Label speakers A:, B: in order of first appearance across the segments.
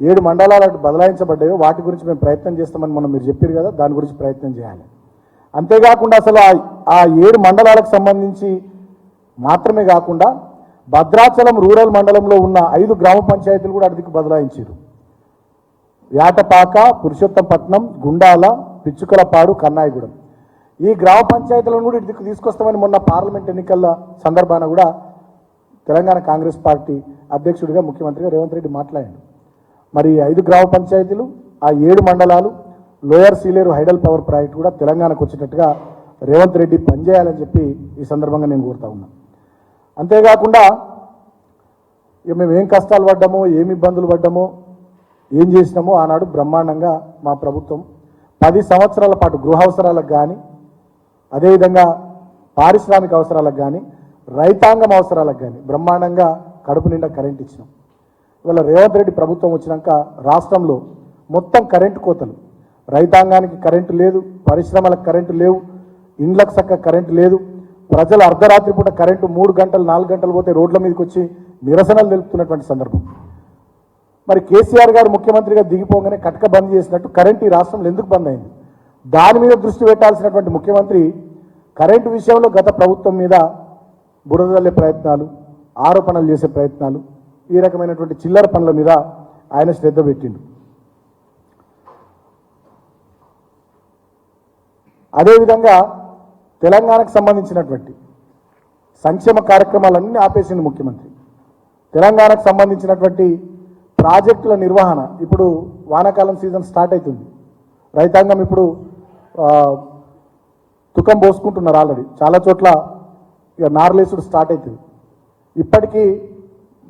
A: 7 మండలాలు బదలాయించబడ్డాయో వాటి గురించి మేము ప్రయత్నం చేస్తామని మనం మీరు చెప్పారు కదా, దాని గురించి ప్రయత్నం చేయాలి. అంతేకాకుండా అసలు ఆ 7 మండలాలకు సంబంధించి మాత్రమే కాకుండా భద్రాచలం రూరల్ మండలంలో ఉన్న 5 గ్రామ పంచాయతీలు కూడా అడిదికి బదలాయించారు. యాటపాక, పురుషోత్తంపట్నం, గుండాల, పిచ్చుకలపాడు, కన్నాయిగూడెం. ఈ గ్రామ పంచాయతీలను కూడా ఇటుకు తీసుకొస్తామని మొన్న పార్లమెంట్ ఎన్నికల సందర్భాన కూడా తెలంగాణ కాంగ్రెస్ పార్టీ అధ్యక్షుడిగా ముఖ్యమంత్రిగా రేవంత్ రెడ్డి మాట్లాడాడు. మరి 5 గ్రామ పంచాయతీలు, ఆ 7 మండలాలు, lower Sileru hydel power project కూడా తెలంగాణకు వచ్చేటట్టుగా రేవంత్ రెడ్డి పనిచేయాలని చెప్పి ఈ సందర్భంగా నేను కోరుతా ఉన్నా. అంతేకాకుండా ఇక మేము ఏం కష్టాలు పడ్డామో, ఏమి ఇబ్బందులు పడ్డామో, ఏం చేసినామో ఆనాడు బ్రహ్మాండంగా మా ప్రభుత్వం 10 సంవత్సరాల పాటు గృహ అవసరాలకు కానీ, అదేవిధంగా పారిశ్రామిక అవసరాలకు కానీ, రైతాంగం అవసరాలకు కానీ బ్రహ్మాండంగా కడుపు నిండా కరెంట్ ఇచ్చినాం. ఇవాళ రేవంత్ రెడ్డి ప్రభుత్వం వచ్చినాక రాష్ట్రంలో మొత్తం కరెంటు కోతలు, రైతాంగానికి కరెంటు లేదు, పరిశ్రమలకు కరెంటు లేవు, ఇండ్లకు చక్క కరెంటు లేదు. ప్రజలు అర్ధరాత్రి పూట కరెంటు 3 గంటలు 4 గంటలు పోతే రోడ్ల మీదకి వచ్చి నిరసనలు తెలుపుతున్నటువంటి సందర్భం. మరి కేసీఆర్ గారు ముఖ్యమంత్రిగా దిగిపోగానే కటక బంద్ చేసినట్టు కరెంటు ఈ రాష్ట్రంలో ఎందుకు బంద్ అయింది? దాని మీద దృష్టి పెట్టాల్సినటువంటి ముఖ్యమంత్రి కరెంటు విషయంలో గత ప్రభుత్వం మీద బురదల్లే ప్రయత్నాలు, ఆరోపణలు చేసే ప్రయత్నాలు, ఈ రకమైనటువంటి చిల్లర పనుల మీద ఆయన శ్రద్ధ పెట్టిండు. అదేవిధంగా తెలంగాణకు సంబంధించినటువంటి సంక్షేమ కార్యక్రమాలన్నీ ఆపేసింది ముఖ్యమంత్రి. తెలంగాణకు సంబంధించినటువంటి ప్రాజెక్టుల నిర్వహణ, ఇప్పుడు వానాకాలం సీజన్ స్టార్ట్ అవుతుంది. రైతాంగం ఇప్పుడు తుకం పోసుకుంటున్నారు. ఆల్రెడీ చాలా చోట్ల ఇక నార్లేసుడు స్టార్ట్ అవుతుంది. ఇప్పటికీ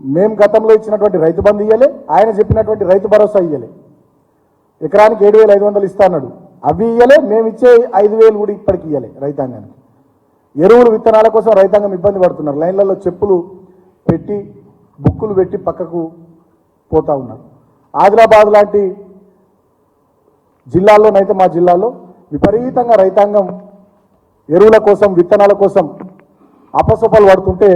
A: మేము గతంలో ఇచ్చినటువంటి రైతు బంధు ఇయ్యలే, ఆయన చెప్పినటువంటి రైతు భరోసా ఇయ్యలే. ఎకరానికి 7,500 ఇస్తా అన్నాడు, అవి ఇయ్యలే. మేము ఇచ్చే 5,000 కూడా ఇప్పటికి ఇయ్యలే రైతాంగానికి. ఎరువులు విత్తనాల కోసం రైతాంగం ఇబ్బంది పడుతున్నారు. లైన్లలో చెప్పులు పెట్టి, బుక్కులు పెట్టి పక్కకు పోతా ఉన్నారు. ఆదిలాబాద్ లాంటి జిల్లాల్లోనైతే మా జిల్లాలో విపరీతంగా రైతాంగం ఎరువుల కోసం, విత్తనాల కోసం అపసొపలు పడుతుంటే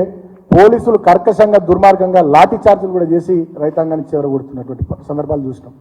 A: పోలీసులు కర్కశంగా, దుర్మార్గంగా లాఠీ చార్జీలు కూడా చేసి రైతాంగాన్ని చెదరగొడుతున్నటువంటి సందర్భాలు చూసినాం.